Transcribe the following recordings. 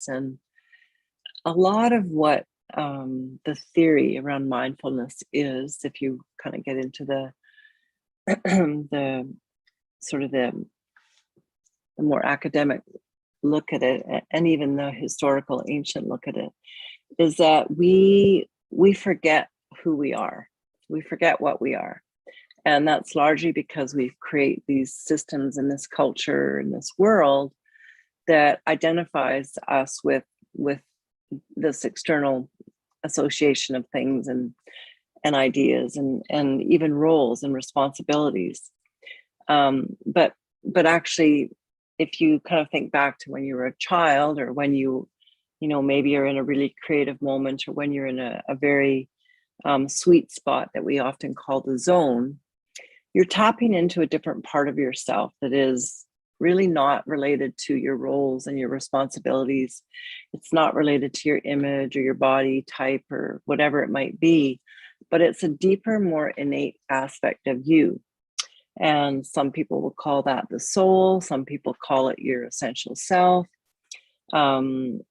And a lot of what the theory around mindfulness is, if you kind of get into the the sort of the more academic look at it, and even the historical ancient look at it, is that we forget who we are. We forget what we are. And that's largely because we create these systems in this culture, in this world, that identifies us with this external association of things and ideas and even roles and responsibilities. But actually, if you kind of think back to when you were a child, or when you maybe you're in a really creative moment, or when you're in a very sweet spot that we often call the zone, you're tapping into a different part of yourself that is really not related to your roles and your responsibilities. It's not related to your image or your body type or whatever it might be, but it's a deeper, more innate aspect of you. And some people will call that the soul. Some people call it your essential self. It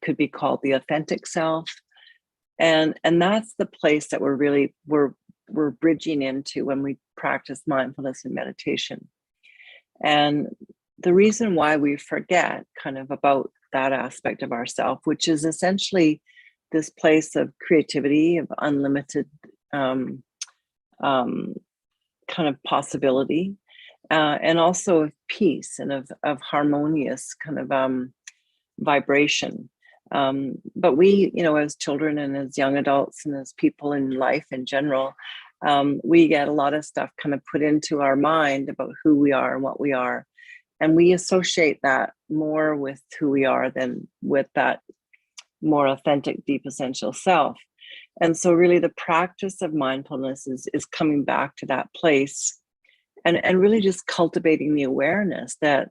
could be called the authentic self. And that's the place that we're bridging into when we practice mindfulness and meditation. And the reason why we forget kind of about that aspect of ourself, which is essentially this place of creativity, of unlimited kind of possibility, and also of peace and of harmonious kind of vibration. But we, as children and as young adults and as people in life in general, we get a lot of stuff kind of put into our mind about who we are and what we are. And we associate that more with who we are than with that more authentic, deep, essential self. And so really the practice of mindfulness is coming back to that place and really just cultivating the awareness that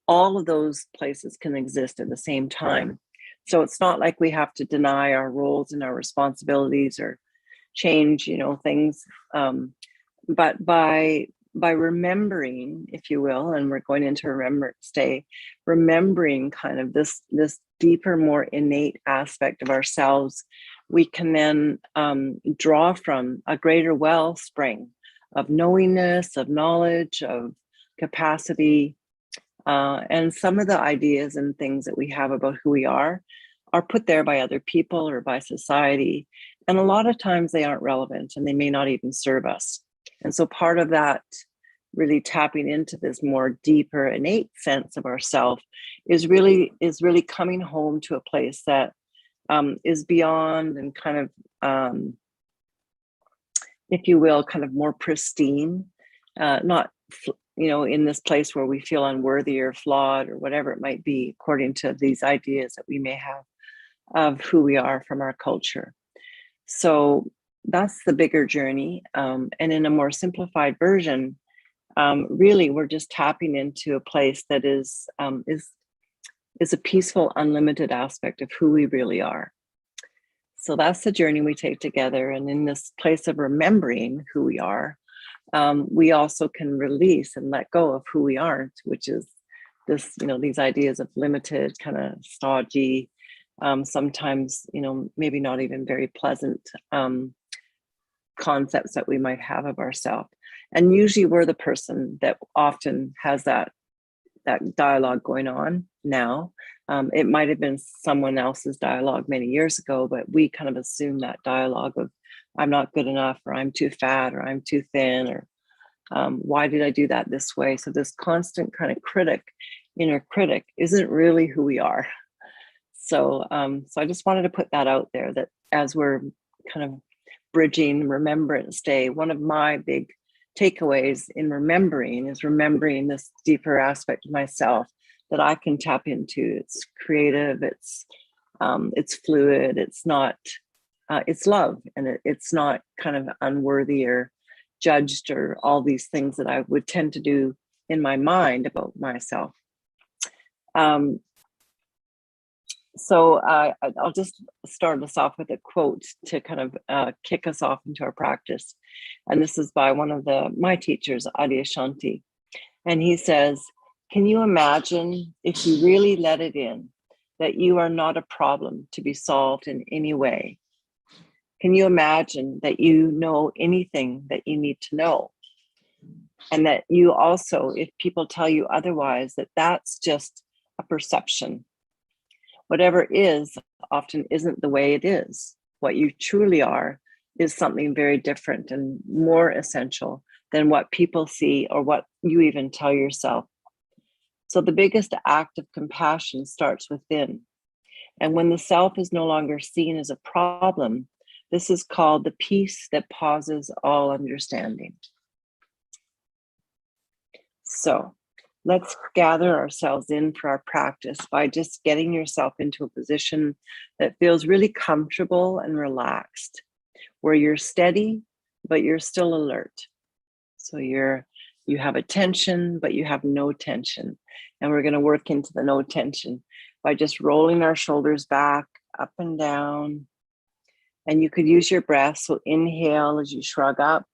all of those places can exist at the same time. So it's not like we have to deny our roles and our responsibilities or change, things. But by remembering, if you will, and we're going into Remembrance Day, remembering kind of this deeper, more innate aspect of ourselves, we can then draw from a greater wellspring of knowingness, of knowledge, of capacity. And some of the ideas and things that we have about who we are put there by other people or by society. And a lot of times they aren't relevant and they may not even serve us. And so part of that really tapping into this more deeper innate sense of ourself is really coming home to a place that is beyond and kind of, if you will, kind of more pristine, not in this place where we feel unworthy or flawed or whatever it might be, according to these ideas that we may have of who we are from our culture. So that's the bigger journey. And in a more simplified version, really, we're just tapping into a place that is a peaceful, unlimited aspect of who we really are. So that's the journey we take together. And in this place of remembering who we are, we also can release and let go of who we aren't, which is this, these ideas of limited, kind of stodgy, sometimes, maybe not even very pleasant concepts that we might have of ourselves. And usually we're the person that often has that dialogue going on now. It might have been someone else's dialogue many years ago, but we kind of assume that dialogue of I'm not good enough, or I'm too fat, or I'm too thin, or why did I do that this way? So this constant kind of inner critic isn't really who we are. So I just wanted to put that out there, that as we're kind of bridging Remembrance Day, one of my big takeaways in remembering is remembering this deeper aspect of myself that I can tap into. It's creative, it's fluid, it's not, it's love, and it's not kind of unworthy or judged or all these things that I would tend to do in my mind about myself. So I'll just start us off with a quote to kind of kick us off into our practice. And this is by one of my teachers, Adyashanti. And he says, "Can you imagine if you really let it in, that you are not a problem to be solved in any way? Can you imagine that you know anything that you need to know? And that you also, if people tell you otherwise, that that's just a perception. Whatever is often isn't the way it is. What you truly are is something very different and more essential than what people see or what you even tell yourself. So the biggest act of compassion starts within. And when the self is no longer seen as a problem, this is called the peace that pauses all understanding. So let's gather ourselves in for our practice by just getting yourself into a position that feels really comfortable and relaxed, where you're steady, but you're still alert. So you have attention, but you have no tension. And we're going to work into the no tension by just rolling our shoulders back, up and down. And you could use your breath. So inhale as you shrug up.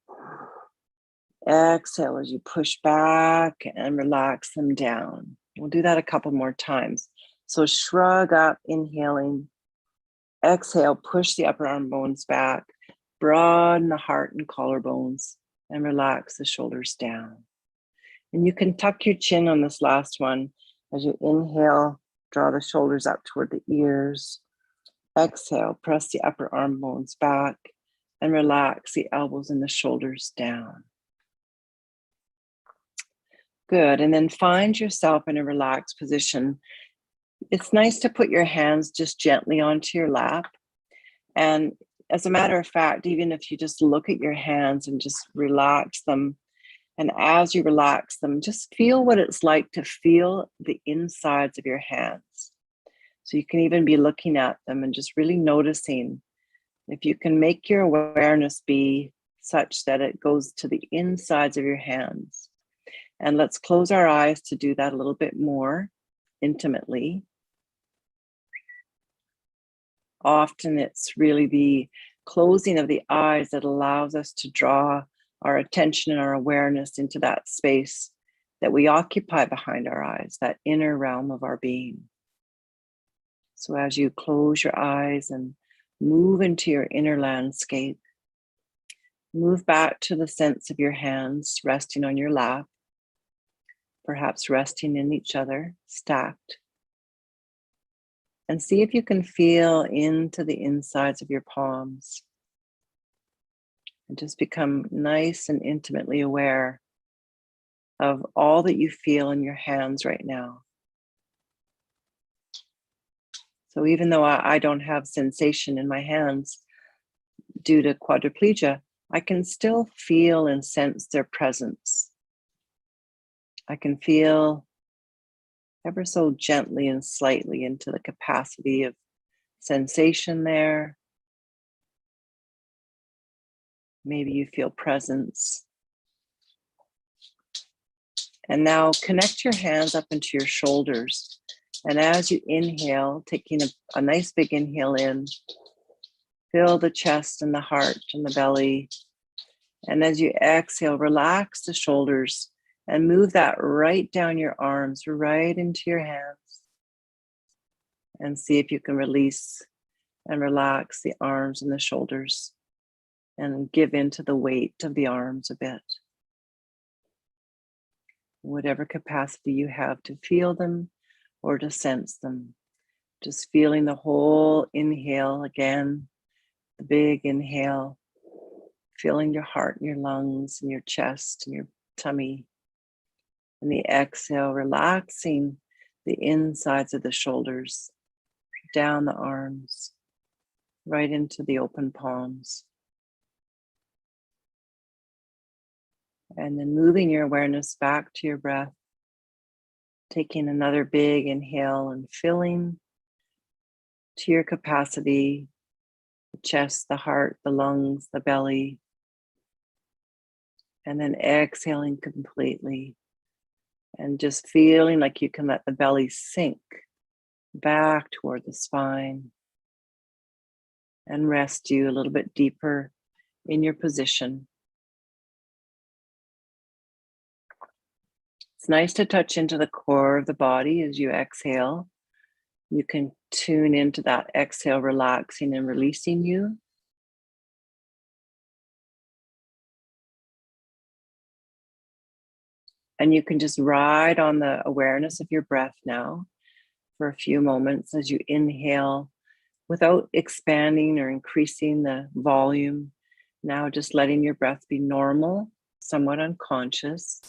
Exhale as you push back and relax them down. We'll do that a couple more times. So shrug up, inhaling. Exhale, push the upper arm bones back. Broaden the heart and collarbones and relax the shoulders down. And you can tuck your chin on this last one. As you inhale, draw the shoulders up toward the ears. Exhale, press the upper arm bones back and relax the elbows and the shoulders down. Good. And then find yourself in a relaxed position. It's nice to put your hands just gently onto your lap. And as a matter of fact, even if you just look at your hands and just relax them, and as you relax them, just feel what it's like to feel the insides of your hands. So you can even be looking at them and just really noticing. If you can make your awareness be such that it goes to the insides of your hands. And let's close our eyes to do that a little bit more intimately. Often it's really the closing of the eyes that allows us to draw our attention and our awareness into that space that we occupy behind our eyes, that inner realm of our being. So as you close your eyes and move into your inner landscape, move back to the sense of your hands resting on your lap, perhaps resting in each other, stacked. And see if you can feel into the insides of your palms. And just become nice and intimately aware of all that you feel in your hands right now. So even though I don't have sensation in my hands due to quadriplegia, I can still feel and sense their presence. I can feel ever so gently and slightly into the capacity of sensation there. Maybe you feel presence. And now connect your hands up into your shoulders. And as you inhale, taking a nice big inhale in, fill the chest and the heart and the belly. And as you exhale, relax the shoulders and move that right down your arms, right into your hands. And see if you can release and relax the arms and the shoulders and give into the weight of the arms a bit. Whatever capacity you have to feel them or to sense them. Just feeling the whole inhale again, the big inhale, feeling your heart and your lungs and your chest and your tummy. And the exhale, relaxing the insides of the shoulders, down the arms, right into the open palms. And then moving your awareness back to your breath, taking another big inhale and filling to your capacity, the chest, the heart, the lungs, the belly. And then exhaling completely and just feeling like you can let the belly sink back toward the spine and rest you a little bit deeper in your position. It's nice to touch into the core of the body as you exhale. You can tune into that exhale, relaxing and releasing you. And you can just ride on the awareness of your breath now for a few moments as you inhale without expanding or increasing the volume. Now just letting your breath be normal, somewhat unconscious,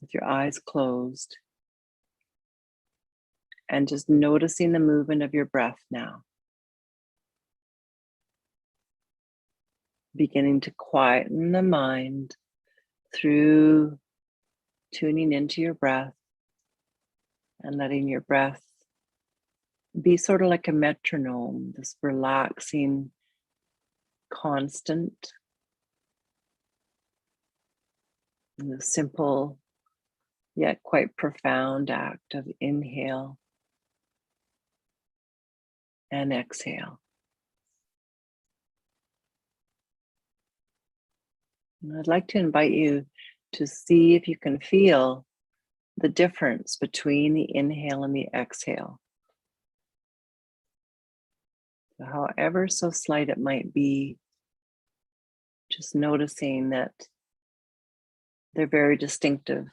with your eyes closed. And just noticing the movement of your breath now. Beginning to quieten the mind through tuning into your breath and letting your breath be sort of like a metronome, this relaxing, constant, simple yet quite profound act of inhale and exhale. And I'd like to invite you to see if you can feel the difference between the inhale and the exhale. So however so slight it might be, just noticing that they're very distinctive.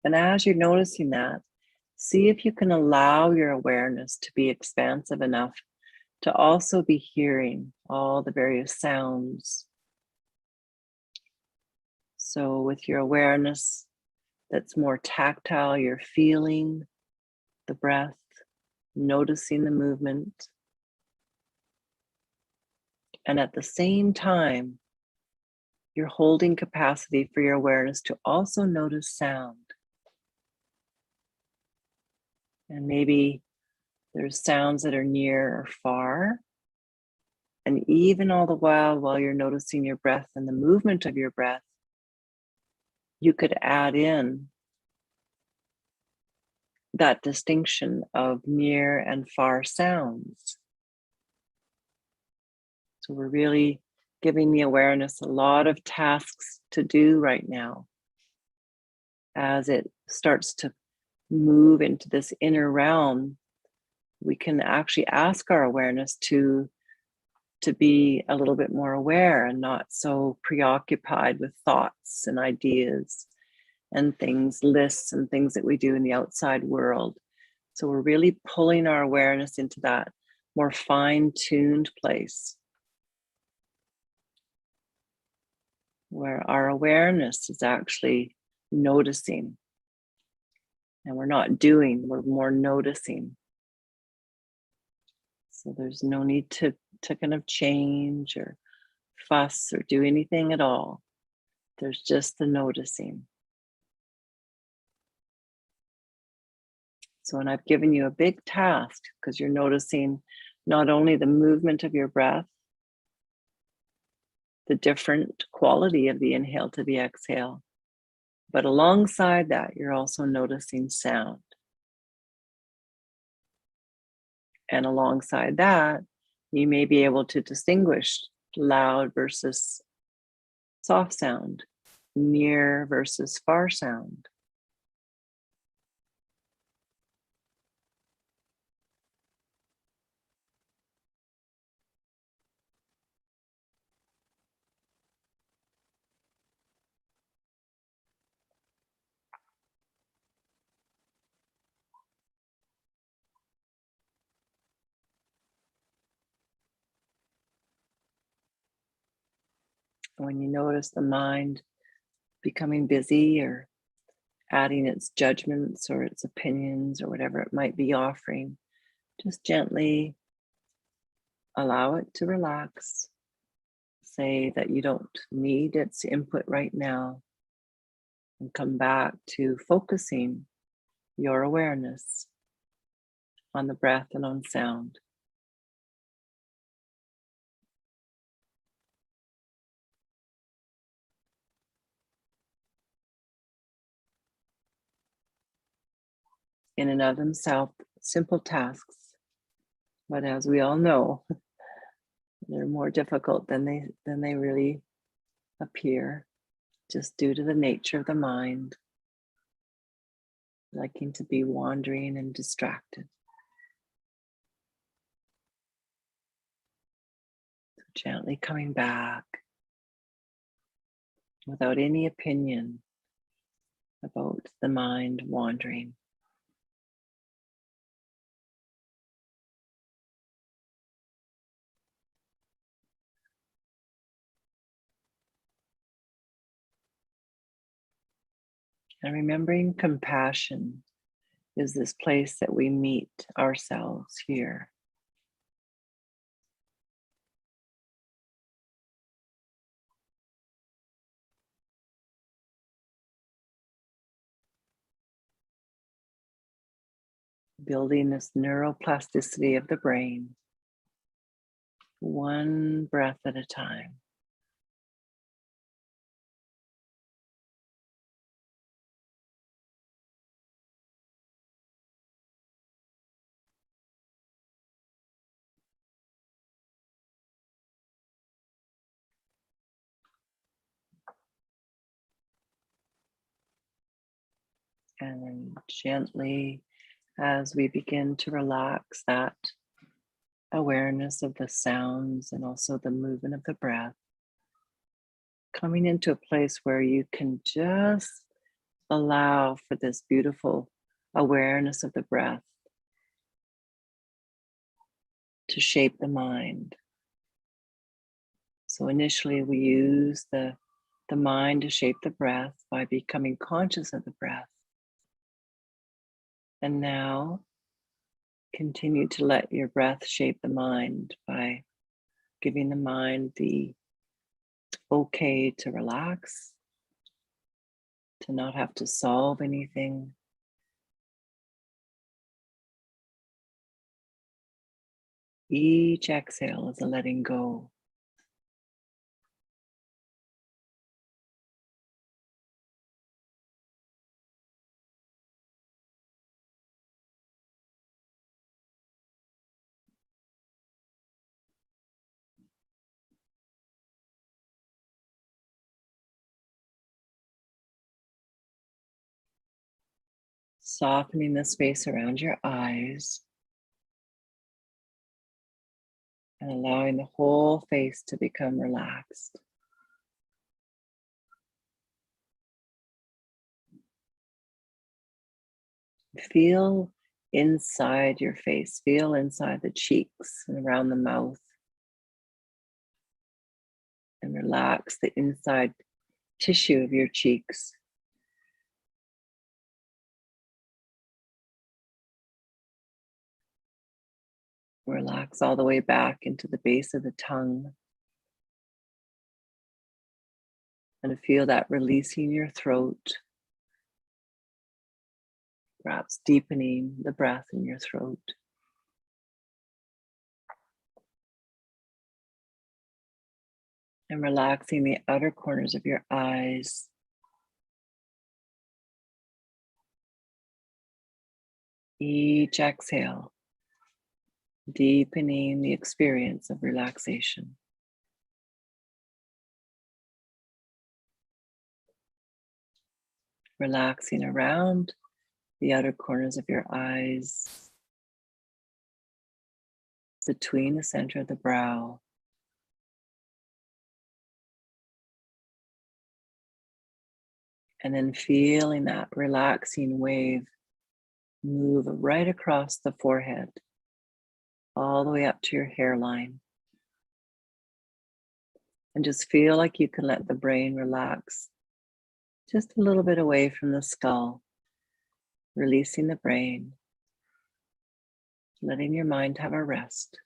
And as you're noticing that, see if you can allow your awareness to be expansive enough to also be hearing all the various sounds. So with your awareness that's more tactile, you're feeling the breath, noticing the movement. And at the same time, you're holding capacity for your awareness to also notice sound. And maybe there's sounds that are near or far. And even all the while you're noticing your breath and the movement of your breath, you could add in that distinction of near and far sounds. So we're really giving the awareness a lot of tasks to do right now as it starts to move into this inner realm. We can actually ask our awareness to be a little bit more aware and not so preoccupied with thoughts and ideas and things, lists and things that we do in the outside world. So we're really pulling our awareness into that more fine-tuned place where our awareness is actually noticing. And we're not doing, we're more noticing. So there's no need to kind of change or fuss or do anything at all. There's just the noticing. So when I've given you a big task, because you're noticing not only the movement of your breath, the different quality of the inhale to the exhale, but alongside that, you're also noticing sound. And alongside that, you may be able to distinguish loud versus soft sound, near versus far sound. When you notice the mind becoming busy or adding its judgments or its opinions or whatever it might be offering, just gently allow it to relax. Say that you don't need its input right now, and come back to focusing your awareness on the breath and on sound. In and of themselves, simple tasks, but as we all know, they're more difficult than they really appear. just due to the nature of the mind, liking to be wandering and distracted. So gently coming back without any opinion about the mind wandering. And remembering compassion is this place that we meet ourselves here. Building this neuroplasticity of the brain, one breath at a time. And then gently, as we begin to relax that awareness of the sounds and also the movement of the breath, coming into a place where you can just allow for this beautiful awareness of the breath to shape the mind. So initially we use the mind to shape the breath by becoming conscious of the breath. And now continue to let your breath shape the mind by giving the mind the okay to relax, to not have to solve anything. Each exhale is a letting go. Softening the space around your eyes and allowing the whole face to become relaxed. Feel inside your face, feel inside the cheeks and around the mouth, and relax the inside tissue of your cheeks. Relax all the way back into the base of the tongue. And feel that releasing your throat, perhaps deepening the breath in your throat. And relaxing the outer corners of your eyes. Each exhale, deepening the experience of relaxation. Relaxing around the outer corners of your eyes, between the center of the brow. And then feeling that relaxing wave move right across the forehead, all the way up to your hairline. And just feel like you can let the brain relax just a little bit away from the skull, releasing the brain, letting your mind have a rest.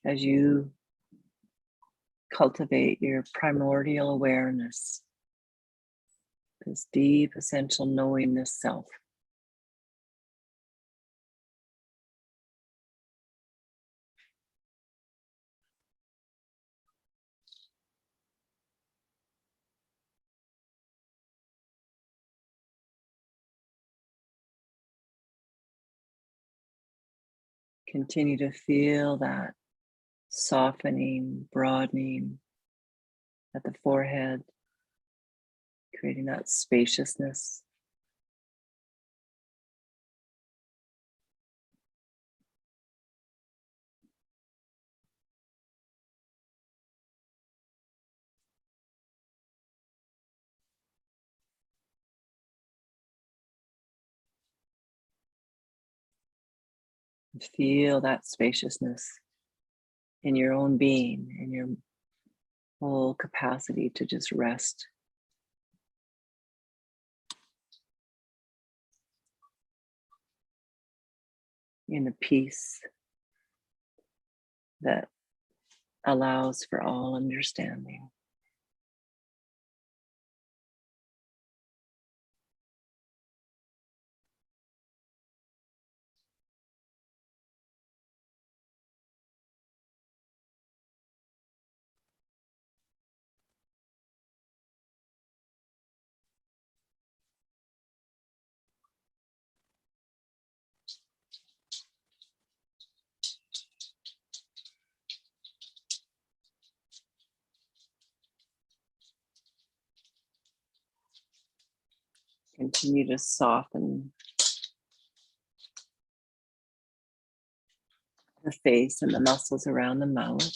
As you cultivate your primordial awareness, this deep, essential knowingness self. Continue to feel that softening, broadening at the forehead, creating that spaciousness. Feel that spaciousness in your own being, in your whole capacity to just rest. In the peace that allows for all understanding. Continue to soften the face and the muscles around the mouth.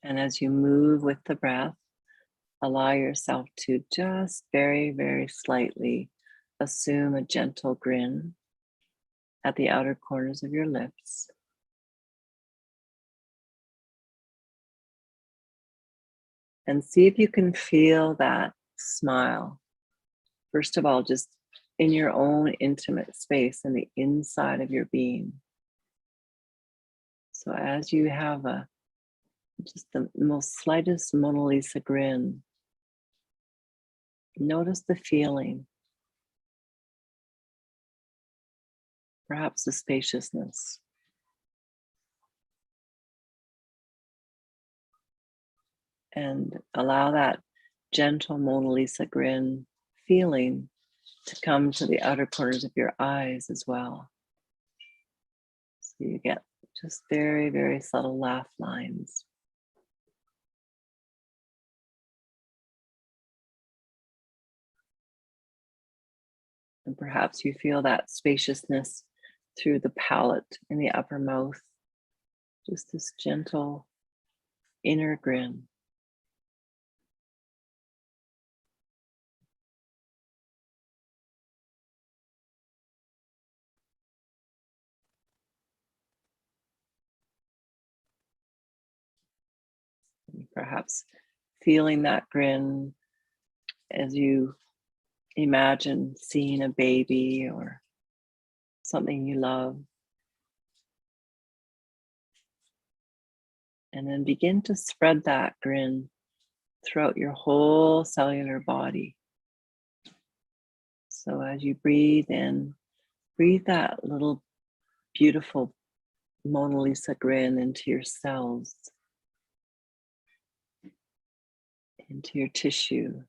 And as you move with the breath, allow yourself to just very, very slightly assume a gentle grin at the outer corners of your lips. And see if you can feel that smile. First of all, just in your own intimate space in the inside of your being. So as you have just the most slightest Mona Lisa grin, notice the feeling, perhaps the spaciousness. And allow that gentle Mona Lisa grin feeling to come to the outer corners of your eyes as well. So you get just very, very subtle laugh lines. And perhaps you feel that spaciousness through the palate in the upper mouth. Just this gentle inner grin. And perhaps feeling that grin as you imagine seeing a baby or something you love. And then begin to spread that grin throughout your whole cellular body. So as you breathe in, breathe that little beautiful Mona Lisa grin into your cells, into your tissue.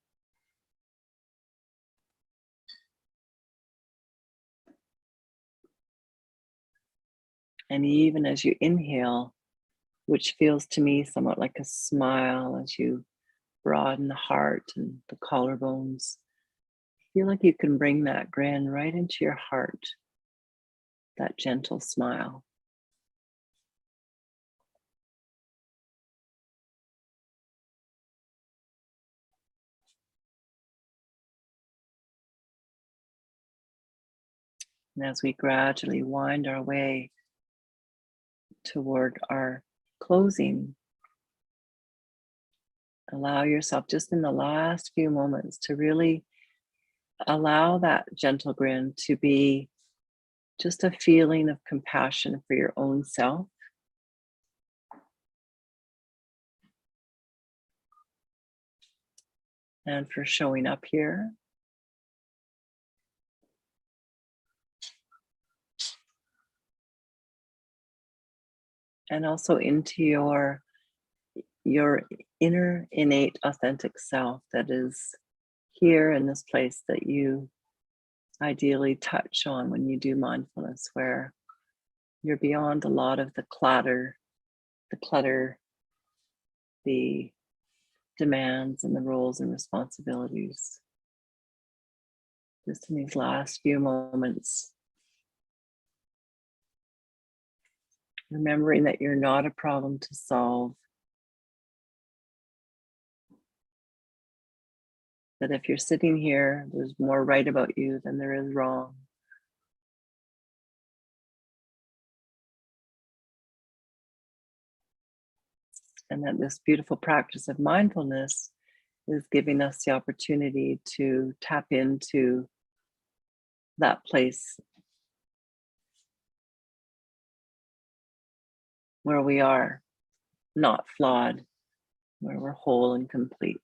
And even as you inhale, which feels to me somewhat like a smile as you broaden the heart and the collarbones, feel like you can bring that grin right into your heart, that gentle smile. And as we gradually wind our way toward our closing, allow yourself just in the last few moments to really allow that gentle grin to be just a feeling of compassion for your own self. And for showing up here. And also into your inner innate authentic self that is here in this place that you ideally touch on when you do mindfulness, where you're beyond a lot of the clutter, the demands and the roles and responsibilities. Just in these last few moments, remembering that you're not a problem to solve. That if you're sitting here, there's more right about you than there is wrong. And that this beautiful practice of mindfulness is giving us the opportunity to tap into that place where we are not flawed, where we're whole and complete.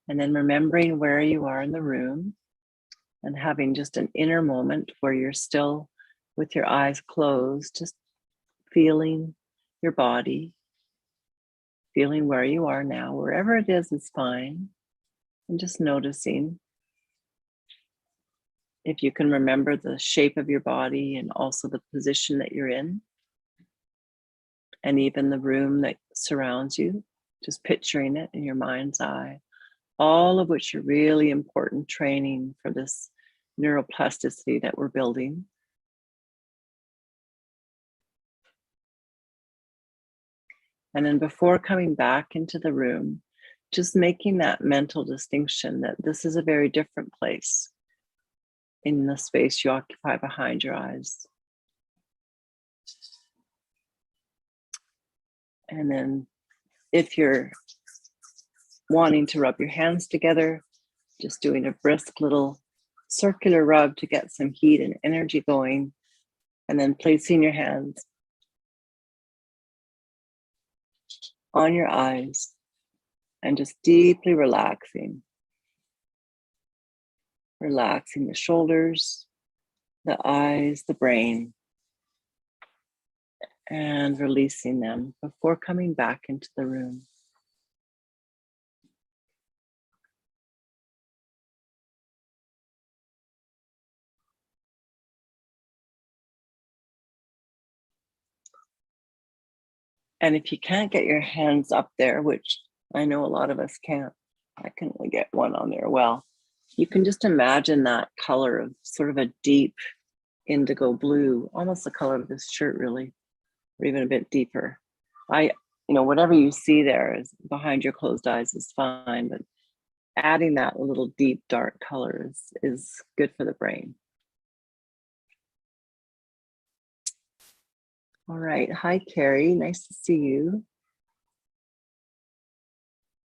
And then remembering where you are in the room and having just an inner moment where you're still with your eyes closed, just feeling your body, feeling where you are now, wherever it is fine. And just noticing if you can remember the shape of your body and also the position that you're in, and even the room that surrounds you, just picturing it in your mind's eye, all of which are really important training for this neuroplasticity that we're building. And then before coming back into the room, just making that mental distinction that this is a very different place in the space you occupy behind your eyes. And then if you're wanting to rub your hands together, just doing a brisk little circular rub to get some heat and energy going, and then placing your hands on your eyes and just deeply relaxing. Relaxing the shoulders, the eyes, the brain, and releasing them before coming back into the room. And if you can't get your hands up there, which I know a lot of us can't, I can only get one on there. Well, you can just imagine that color of sort of a deep indigo blue, almost the color of this shirt really, or even a bit deeper. Whatever you see there is behind your closed eyes is fine, but adding that little deep dark color is good for the brain. All right, hi Carrie, nice to see you.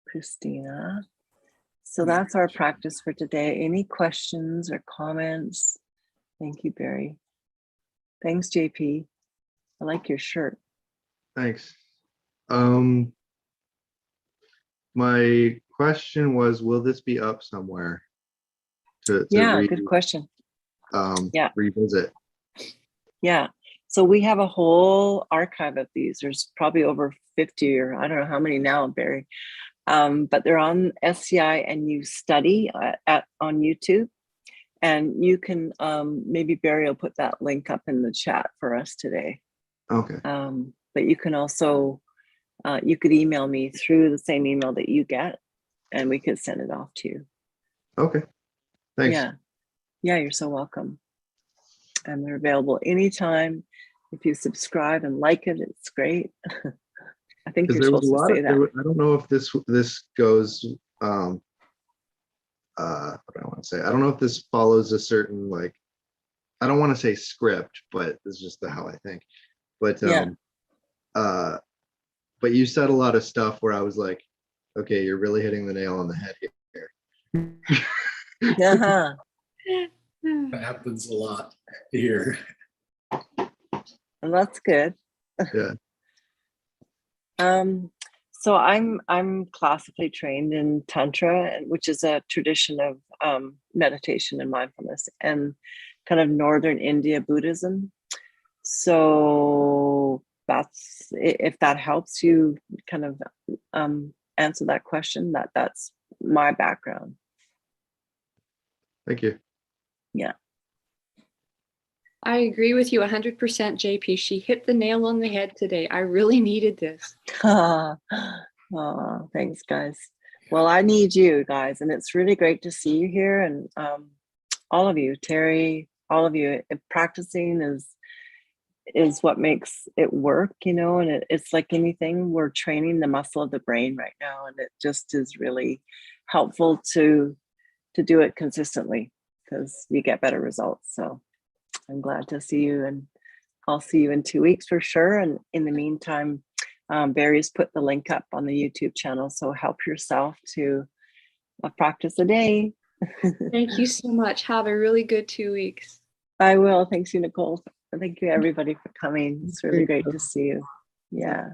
Christina. So that's our practice for today. Any questions or comments? Thank you, Barry. Thanks, JP. I like your shirt. Thanks. My question was, will this be up somewhere to good question. Revisit? Yeah. So we have a whole archive of these. There's probably over 50 or I don't know how many now, Barry. But they're on SCI&U study on YouTube. And you can, maybe Barry will put that link up in the chat for us today. Okay. But you can also, you could email me through the same email that you get, and we could send it off to you. Okay. Thanks. Yeah, you're so welcome. And they're available anytime. If you subscribe and like it, it's great. I think you're supposed to say that. I don't know if this goes, what do I want to say? I don't know if this follows a certain, like, I don't want to say script, but it's just how I think. But but you said a lot of stuff where I was like, okay, you're really hitting the nail on the head here. Uh-huh. That happens a lot here. And that's good. Yeah. So I'm classically trained in Tantra, which is a tradition of meditation and mindfulness, and kind of Northern India Buddhism. So that's, if that helps you kind of answer that question, that's my background. Thank you. Yeah. I agree with you 100%, JP. She hit the nail on the head today. I really needed this. Oh, thanks, guys. Well, I need you guys, and it's really great to see you here, and all of you, Terry, all of you. Practicing is what makes it work, you know, and it's like anything, we're training the muscle of the brain right now, and it just is really helpful to do it consistently, because you get better results. So I'm glad to see you, and I'll see you in 2 weeks for sure. And in the meantime, Barry's put the link up on the YouTube channel, so help yourself to practice a day. Thank you so much. Have a really good 2 weeks. I will. Thanks you, Nicole. Thank you everybody for coming. It's really great to see you. Yeah.